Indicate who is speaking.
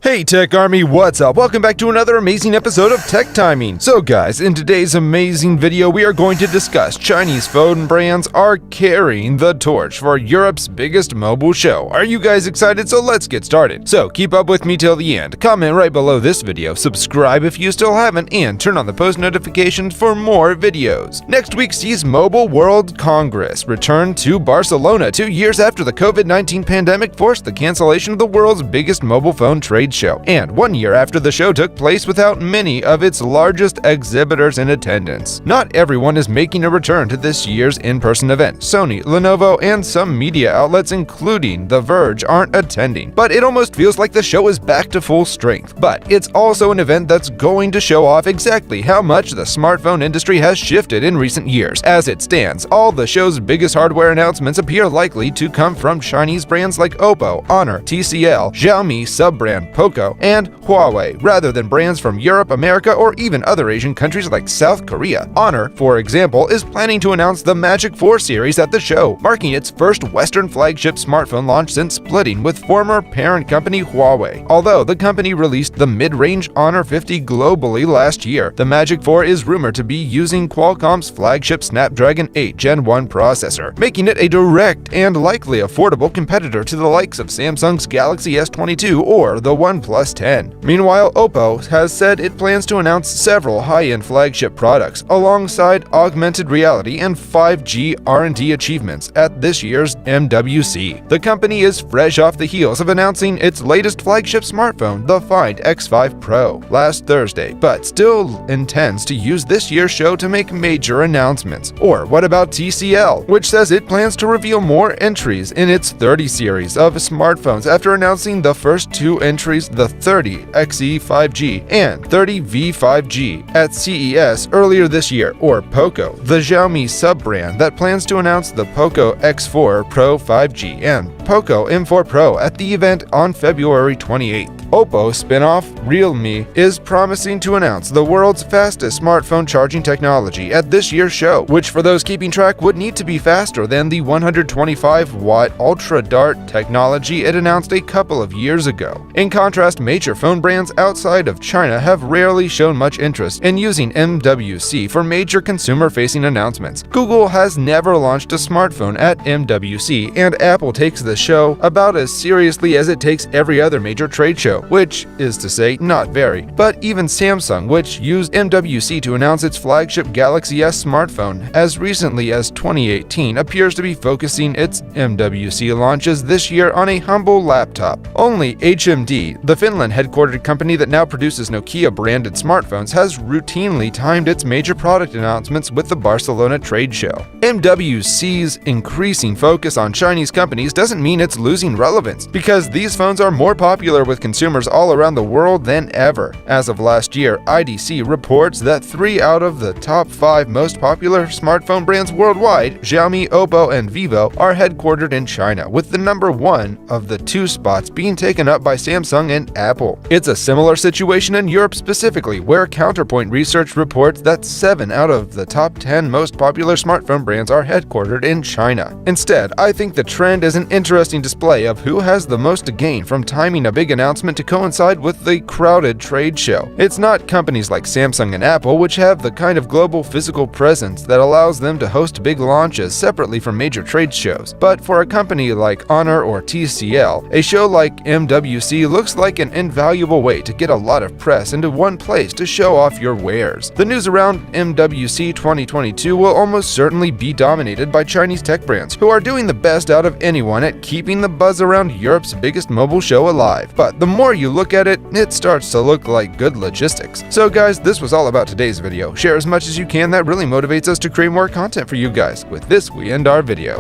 Speaker 1: Hey Tech Army, what's up? Welcome back to another amazing episode of Tech Timing. So guys, in today's amazing video, we are going to discuss Chinese phone brands are carrying the torch for Europe's biggest mobile show. Are you guys excited? So let's get started. So keep up with me till the end. Comment right below this video, subscribe if you still haven't, and turn on the post notifications for more videos. Next week sees Mobile World Congress return to Barcelona 2 years after the COVID-19 pandemic forced the cancellation of the world's biggest mobile phone trade show, and 1 year after the show took place without many of its largest exhibitors in attendance. Not everyone is making a return to this year's in-person event. Sony, Lenovo, and some media outlets including The Verge aren't attending, but it almost feels like the show is back to full strength. But it's also an event that's going to show off exactly how much the smartphone industry has shifted in recent years. As it stands, all the show's biggest hardware announcements appear likely to come from Chinese brands like Oppo, Honor, TCL, Xiaomi sub-brand Poco, and Huawei, rather than brands from Europe, America, or even other Asian countries like South Korea. Honor, for example, is planning to announce the Magic 4 series at the show, marking its first Western flagship smartphone launch since splitting with former parent company Huawei. Although the company released the mid-range Honor 50 globally last year, the Magic 4 is rumored to be using Qualcomm's flagship Snapdragon 8 Gen 1 processor, making it a direct and likely affordable competitor to the likes of Samsung's Galaxy S22 or the OnePlus 10. Meanwhile, Oppo has said it plans to announce several high-end flagship products alongside augmented reality and 5G R&D achievements at this year's MWC. The company is fresh off the heels of announcing its latest flagship smartphone, the Find X5 Pro, last Thursday, but still intends to use this year's show to make major announcements. Or what about TCL, which says it plans to reveal more entries in its 30 series of smartphones after announcing the first two entries, the 30 XE 5G and 30V 5G, at CES earlier this year. Or Poco, the Xiaomi sub-brand that plans to announce the Poco X4 Pro 5G and Poco M4 Pro at the event on February 28th. Oppo spin-off Realme is promising to announce the world's fastest smartphone charging technology at this year's show, which for those keeping track would need to be faster than the 125-watt Ultra Dart technology it announced a couple of years ago. In contrast, major phone brands outside of China have rarely shown much interest in using MWC for major consumer-facing announcements. Google has never launched a smartphone at MWC, and Apple takes the show about as seriously as it takes every other major trade show, which is to say, not very. But even Samsung, which used MWC to announce its flagship Galaxy S smartphone as recently as 2018, appears to be focusing its MWC launches this year on a humble laptop. Only HMD, the Finland-headquartered company that now produces Nokia-branded smartphones, has routinely timed its major product announcements with the Barcelona trade show. MWC's increasing focus on Chinese companies doesn't mean it's losing relevance, because these phones are more popular with consumers all around the world than ever. As of last year, IDC reports that 3 out of the top 5 most popular smartphone brands worldwide, Xiaomi, Oppo, and Vivo, are headquartered in China, with the number 1 of the 2 spots being taken up by Samsung and Apple. It's a similar situation in Europe specifically, where Counterpoint Research reports that 7 out of the top 10 most popular smartphone brands are headquartered in China. Instead, I think the trend is an interesting display of who has the most to gain from timing a big announcement to coincide with the crowded trade show. It's not companies like Samsung and Apple, which have the kind of global physical presence that allows them to host big launches separately from major trade shows. But for a company like Honor or TCL, a show like MWC looks like an invaluable way to get a lot of press into one place to show off your wares. The news around MWC 2022 will almost certainly be dominated by Chinese tech brands, who are doing the best out of anyone at keeping the buzz around Europe's biggest mobile show alive. But the more you look at it, it starts to look like good logistics. So guys, this was all about today's video. Share as much as you can, that really motivates us to create more content for you guys. With this, we end our video.